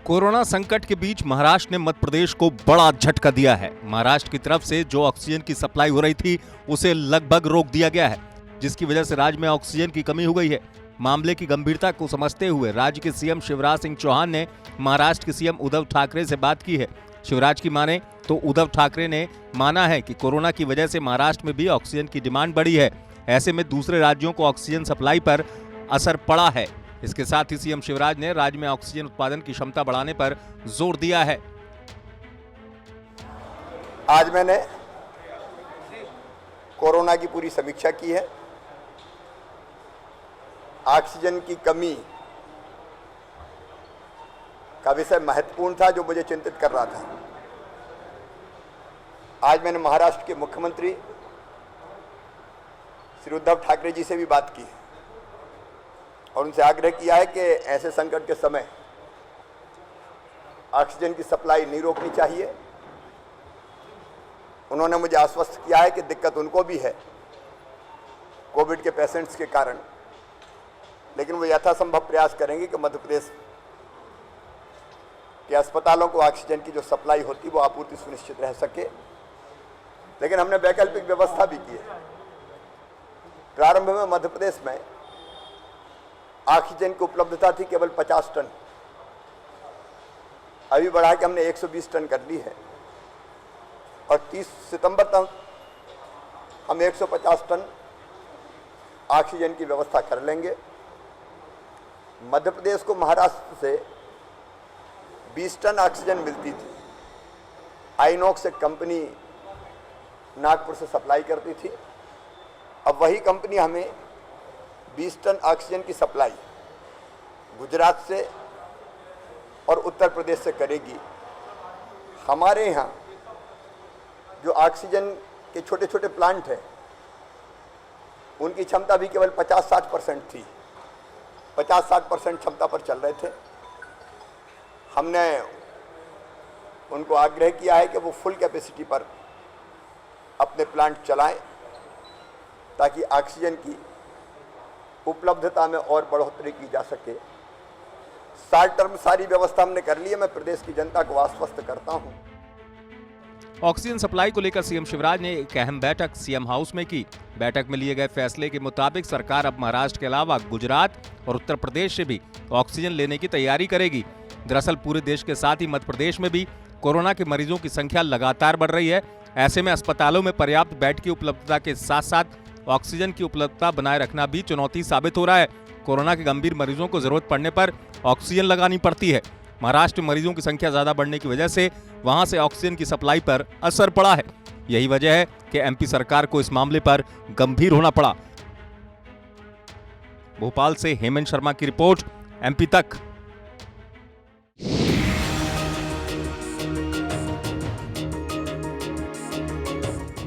Corona संकट के बीच महाराष्ट्र ने मध्य प्रदेश को बड़ा झटका दिया है। महाराष्ट्र की तरफ से जो ऑक्सीजन की सप्लाई हो रही थी उसे लगभग रोक दिया गया है, जिसकी वजह से राज्य में ऑक्सीजन की कमी हो गई है। मामले की गंभीरता को समझते हुए राज्य के सीएम शिवराज सिंह चौहान ने महाराष्ट्र के सीएम उद्धव ठाकरे से बात की है। शिवराज की माने तो उद्धव ठाकरे ने माना है कि कोरोना की वजह से महाराष्ट्र में भी ऑक्सीजन की डिमांड बढ़ी है। ऐसे में दूसरे राज्यों को ऑक्सीजन सप्लाई पर असर पड़ा है। इसके साथ ही सीएम शिवराज ने राज्य में ऑक्सीजन उत्पादन की क्षमता बढ़ाने पर जोर दिया है। आज मैंने कोरोना की पूरी समीक्षा की है। ऑक्सीजन की कमी का विषय महत्वपूर्ण था जो मुझे चिंतित कर रहा था। आज मैंने महाराष्ट्र के मुख्यमंत्री श्री उद्धव ठाकरे जी से भी बात की और उनसे आग्रह किया है कि ऐसे संकट के समय ऑक्सीजन की सप्लाई नहीं रोकनी चाहिए। उन्होंने मुझे आश्वस्त किया है कि दिक्कत उनको भी है कोविड के पेशेंट्स के कारण, लेकिन वो यथासंभव प्रयास करेंगे कि मध्य प्रदेश के अस्पतालों को ऑक्सीजन की जो सप्लाई होती वो आपूर्ति सुनिश्चित रह सके। लेकिन हमने वैकल्पिक व्यवस्था भी की है। प्रारंभ में मध्य प्रदेश में ऑक्सीजन की उपलब्धता थी केवल 50 टन, अभी बढ़ा के हमने 120 टन कर ली है और 30 सितंबर तक हम 150 टन ऑक्सीजन की व्यवस्था कर लेंगे। मध्य प्रदेश को महाराष्ट्र से 20 टन ऑक्सीजन मिलती थी। आइनॉक्स एक कंपनी नागपुर से सप्लाई करती थी। अब वही कंपनी हमें 20 टन ऑक्सीजन की सप्लाई गुजरात से और उत्तर प्रदेश से करेगी। हमारे यहाँ जो ऑक्सीजन के छोटे छोटे प्लांट हैं उनकी क्षमता भी केवल 50-60% थी। 50-60% क्षमता पर चल रहे थे। हमने उनको आग्रह किया है कि वो फुल कैपेसिटी पर अपने प्लांट चलाएं ताकि ऑक्सीजन की उपलब्धता में और बढ़ोतरी की जा सके। शॉर्ट टर्म सारी व्यवस्था हमने कर ली है। मैं प्रदेश की जनता को आश्वस्त करता हूं। ऑक्सीजन सप्लाई को लेकर सीएम शिवराज ने एक अहम बैठक सीएम हाउस में की। बैठक में लिए गए फैसले के मुताबिक सरकार अब महाराष्ट्र के अलावा गुजरात और उत्तर प्रदेश से भी ऑक्सीजन लेने की तैयारी करेगी। दरअसल पूरे देश के साथ ही मध्य प्रदेश में भी कोरोना के मरीजों की संख्या लगातार बढ़ रही है। ऐसे में अस्पतालों में पर्याप्त बेड की उपलब्धता के साथ साथ ऑक्सीजन की उपलब्धता बनाए रखना भी चुनौती साबित हो रहा है। कोरोना के गंभीर मरीजों को जरूरत पड़ने पर ऑक्सीजन लगानी पड़ती है। महाराष्ट्र में मरीजों की संख्या ज्यादा बढ़ने की वजह से वहां से ऑक्सीजन की सप्लाई पर असर पड़ा है। यही वजह है कि एमपी सरकार को इस मामले पर गंभीर होना पड़ा। भोपाल से हेमंत शर्मा की रिपोर्ट, एमपी तक।